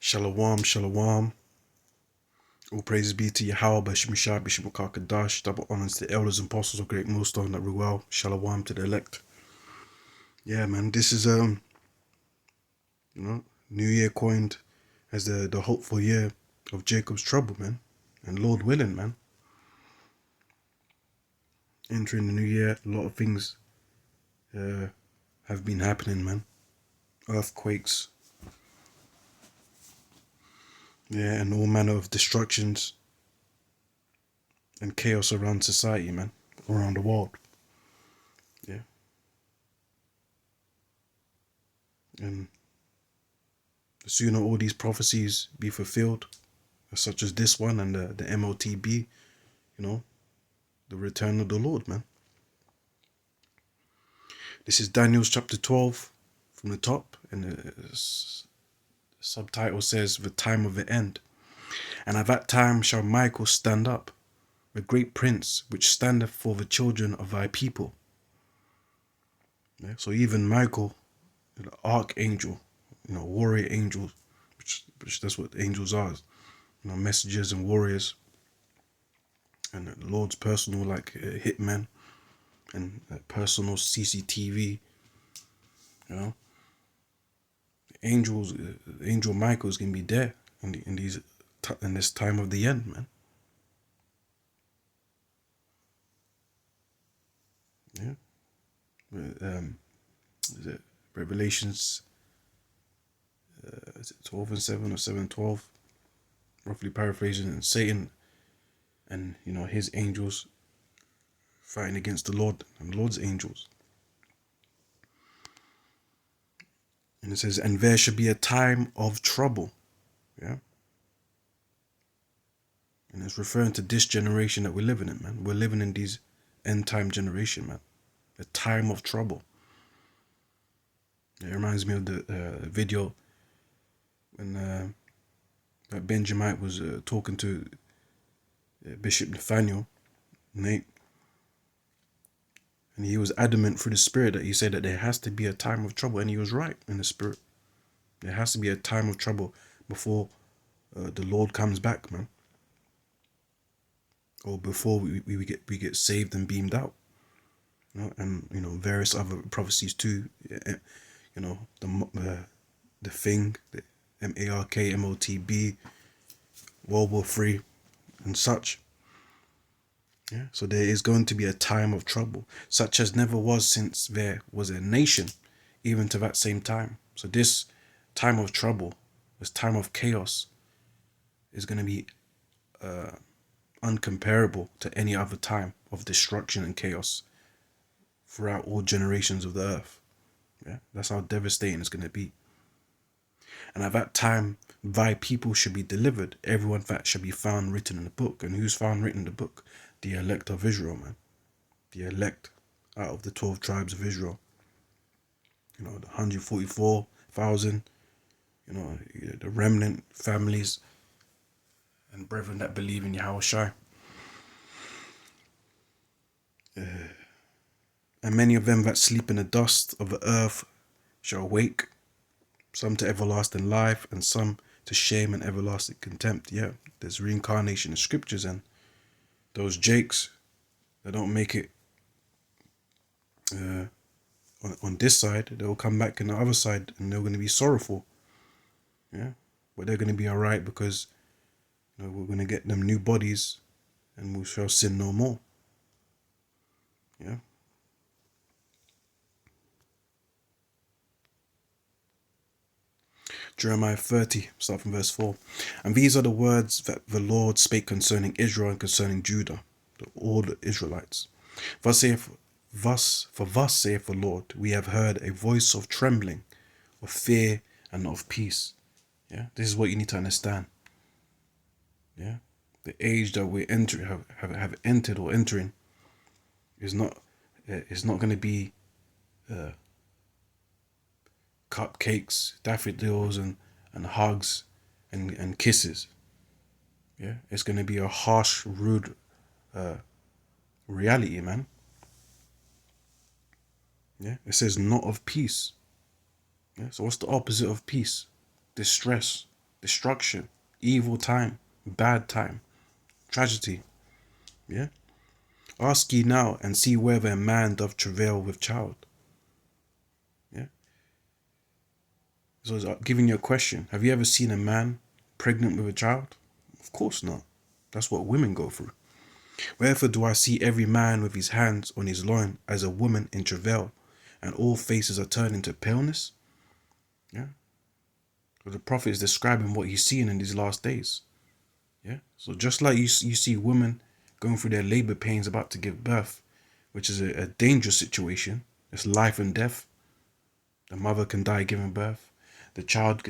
Shalom, shalom. All praises be to Yahweh, Bashim Shah, Bishop Kadash. Double honors to the elders and apostles of Great Millstone that well. Shalom to the elect. Yeah, man, this is New Year coined as the hopeful year of Jacob's trouble, man. And Lord willing, man. Entering the new year, a lot of things have been happening, man. Earthquakes. Yeah, and all manner of destructions and chaos around society, man. Around the world. Yeah. And the sooner all these prophecies be fulfilled, such as this one and the MOTB, the return of the Lord, man. This is Daniel's chapter 12 from the top, and the subtitle says, The Time of the End. And at that time shall Michael stand up, the great prince, which standeth for the children of thy people. Yeah, so even Michael, the archangel, warrior angel, which that's what angels are, messengers and warriors, and the Lord's personal hitman and personal CCTV. Angel Michael is gonna be there in this time of the end, man. Yeah. Is it Revelations? Is it 12:7 or 7:12? Roughly paraphrasing, and Satan and his angels fighting against the Lord and the Lord's angels. And it says, and there should be a time of trouble. Yeah. And it's referring to this generation that we're living in, man. We're living in these end time generation, man. A time of trouble. It reminds me of the video when Benjamin was talking to Bishop Nathaniel, Nate. And he was adamant through the Spirit that he said that there has to be a time of trouble. And he was right in the Spirit. There has to be a time of trouble before the Lord comes back, man. Or before we get saved and beamed out. And various other prophecies too. The thing, the MOTB, World War III, and such. Yeah, so there is going to be a time of trouble, such as never was since there was a nation, even to that same time. So this time of trouble, this time of chaos, is going to be uncomparable to any other time of destruction and chaos throughout all generations of the earth. Yeah, that's how devastating it's going to be. And at that time, thy people should be delivered, everyone that shall be found written in the book. And who's found written in the book? The elect of Israel, man. The elect out of the 12 tribes of Israel. The 144,000, the remnant families and brethren that believe in Yahweh Shai. And many of them that sleep in the dust of the earth shall awake, some to everlasting life, and some to shame and everlasting contempt. Yeah, there's reincarnation in scriptures, and those jakes that don't make it on this side, they'll come back on the other side, and they're going to be sorrowful. Yeah, but they're going to be all right because we're going to get them new bodies, and we shall sin no more. Yeah. Jeremiah 30, start from verse 4. And these are the words that the Lord spake concerning Israel and concerning Judah, all the Israelites. Thus saith the Lord, we have heard a voice of trembling, of fear, and not of peace. Yeah, this is what you need to understand. Yeah, the age that we have entered or entering is not going to be cupcakes, daffodils, and hugs and kisses. Yeah, it's going to be a harsh, rude reality, man. Yeah, it says not of peace. Yeah, so what's the opposite of peace? Distress, destruction, evil time, bad time, tragedy. Yeah. Ask ye now and see whether a man doth travail with child. Yeah. So it's giving you a question. Have you ever seen a man pregnant with a child? Of course not. That's what women go through. Wherefore do I see every man with his hands on his loin as a woman in travail, and all faces are turned into paleness? Yeah. So the prophet is describing what he's seeing in these last days. Yeah. So just like you see women going through their labor pains about to give birth, which is a dangerous situation. It's life and death. The mother can die giving birth. The child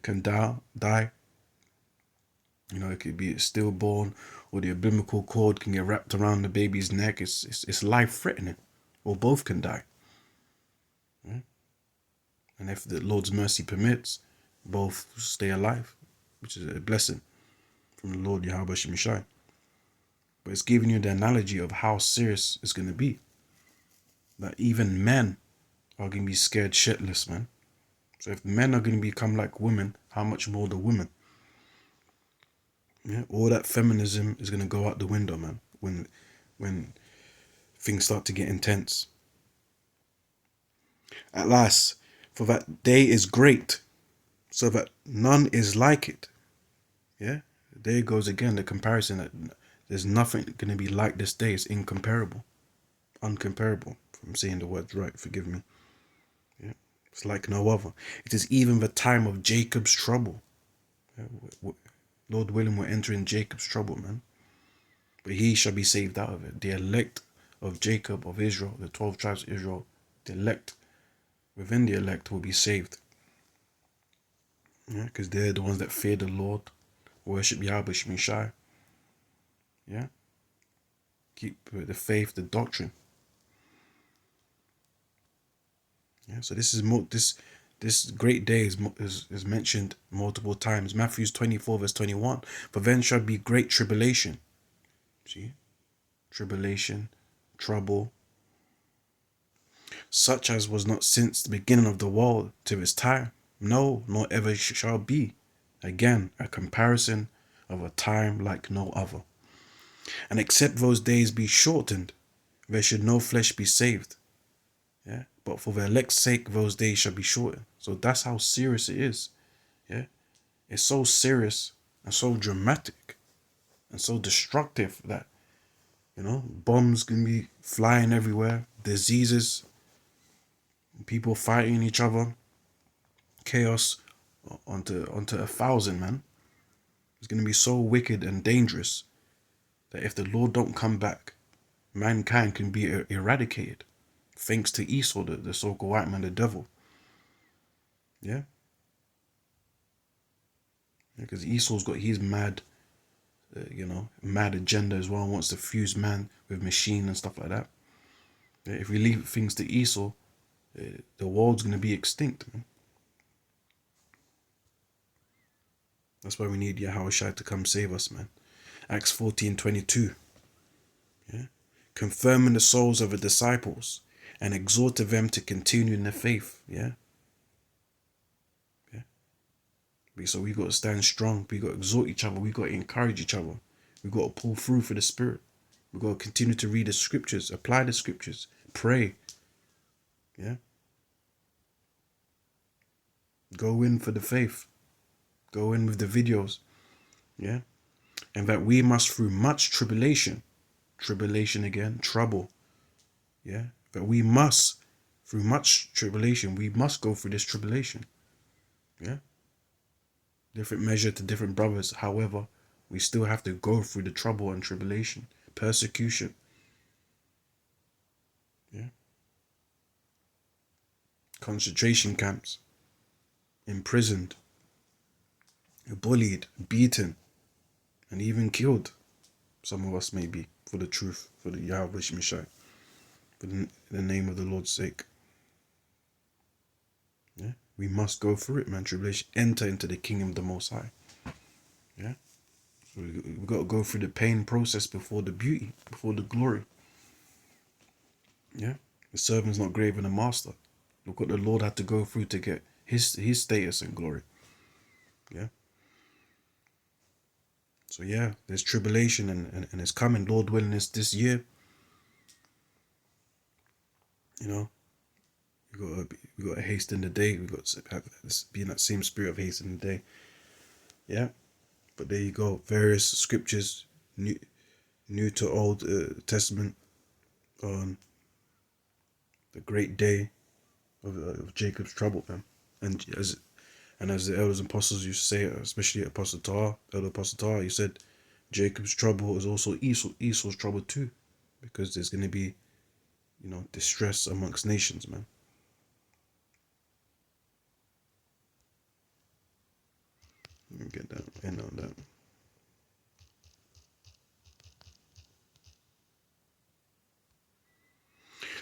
can die. You know, it could be stillborn, or the umbilical cord can get wrapped around the baby's neck. It's life threatening, or both can die. Yeah? And if the Lord's mercy permits, both stay alive, which is a blessing from the Lord Yahweh Shemishai. But it's giving you the analogy of how serious it's going to be. That even men are going to be scared shitless, man. So if men are going to become like women, how much more the women? Yeah, all that feminism is going to go out the window, man, when things start to get intense. At last, for that day is great, so that none is like it. Yeah, there goes again the comparison that there's nothing going to be like this day. It's incomparable, uncomparable. If I'm saying the words right, forgive me. Yeah, it's like no other. It is even the time of Jacob's trouble. Yeah, Lord willing, we're entering Jacob's trouble, man. But he shall be saved out of it. The elect of Jacob, of Israel, the 12 tribes of Israel, the elect, within the elect will be saved. Yeah, because they're the ones that fear the Lord, worship Yahweh Shemishai. Yeah. Keep the faith, the doctrine. Yeah, so this is this great day is mentioned multiple times. Matthew 24 verse 21. For then shall be great tribulation. See? Tribulation, trouble, such as was not since the beginning of the world to this time, no, nor ever shall be. Again, a comparison of a time like no other. And except those days be shortened, there should no flesh be saved. Yeah, but for the elect's sake, those days shall be shortened. So that's how serious it is. Yeah, it's so serious and so dramatic and so destructive that, you know, bombs can be flying everywhere, diseases, people fighting each other, chaos onto 1,000, man. It's going to be so wicked and dangerous that if the Lord don't come back, mankind can be eradicated. Thanks to Esau, the so-called white man, the devil. Yeah? Because Esau's got his mad, mad agenda as well. Wants to fuse man with machine and stuff like that. Yeah, if we leave things to Esau, the world's going to be extinct, man. That's why we need Yahushua to come save us, man. Acts 14:22. Yeah? Confirming the souls of the disciples and exhorted them to continue in the faith. Yeah? Yeah? So we got to stand strong. We got to exhort each other. We got to encourage each other. We got to pull through for the Spirit. We got to continue to read the scriptures, apply the scriptures, pray. Yeah? Go in for the faith. Go in with the videos. Yeah? And that we must through much tribulation again, trouble. Yeah? That we must, through much tribulation, we must go through this tribulation. Yeah? Different measure to different brothers. However, we still have to go through the trouble and tribulation, persecution. Yeah? Concentration camps, imprisoned, bullied, beaten, and even killed. Some of us may be, for the truth, for the Yahweh Shemishai, for the name of the Lord's sake. Yeah, we must go through it, man. Tribulation, enter into the kingdom of the Most High. Yeah, so we got to go through the pain process before the beauty, before the glory. Yeah, the servant's not greater than the master. Look what the Lord had to go through to get his status and glory. Yeah. So yeah, there's tribulation and it's coming. Lord willing, this year. You know, we got to hasten the day. We got to have this, be in that same spirit of hasten the day. Yeah. But there you go. Various scriptures, new to Old Testament, on the great day of Jacob's trouble, man. And as the elders and apostles used to say, especially Apostle Tar, Elder Apostle Tar, he said Jacob's trouble is also Esau's trouble too, because there's going to be, distress amongst nations, man. Let me get that in on that.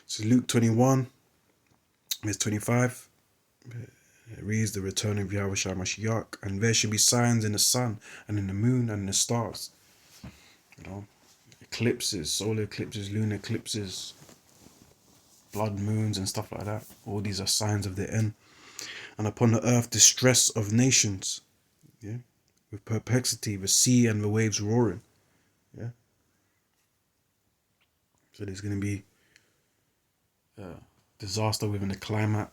So Luke 21, verse 25. It reads the return of Yahweh Mashiach, and there should be signs in the sun and in the moon and in the stars. Eclipses, solar eclipses, lunar eclipses, blood moons and stuff like that. All these are signs of the end. And upon the earth, distress of nations. Yeah. With perplexity, the sea and the waves roaring. Yeah. So there's going to be disaster within the climate.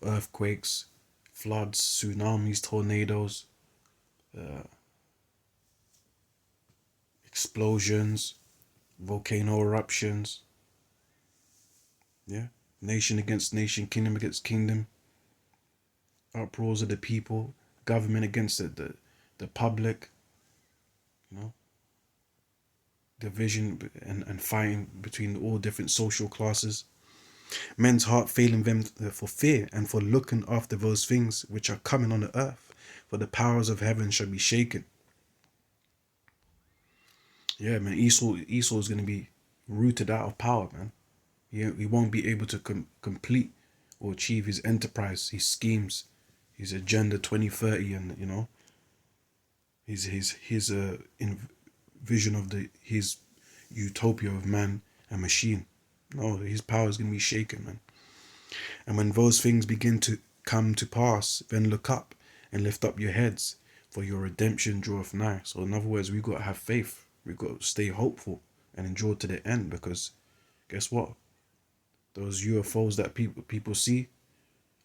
Earthquakes, floods, tsunamis, tornadoes, explosions, volcano eruptions. Yeah. Nation against nation, kingdom against kingdom. Uproars of the people, government against the public. Division and fighting between all different social classes. Men's heart failing them for fear and for looking after those things which are coming on the earth, for the powers of heaven shall be shaken. Yeah, man, Esau is going to be rooted out of power, man. He won't be able to complete or achieve his enterprise, his schemes, his agenda 2030, and his vision of his utopia of man and machine. No, his power is going to be shaken, man. And when those things begin to come to pass, then look up and lift up your heads, for your redemption draweth nigh. So in other words, we've got to have faith. We've got to stay hopeful and endure to the end, because guess what? Those UFOs that people see,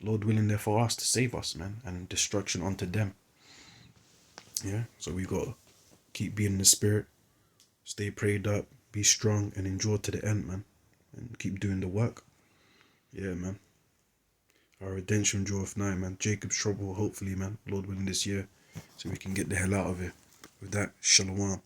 Lord willing, they're for us to save us, man, and destruction unto them. Yeah, so we got to keep being in the spirit, stay prayed up, be strong, and endure to the end, man, and keep doing the work. Yeah, man. Our redemption draweth nigh, man. Jacob's trouble, hopefully, man, Lord willing, this year, so we can get the hell out of here. With that, shalom.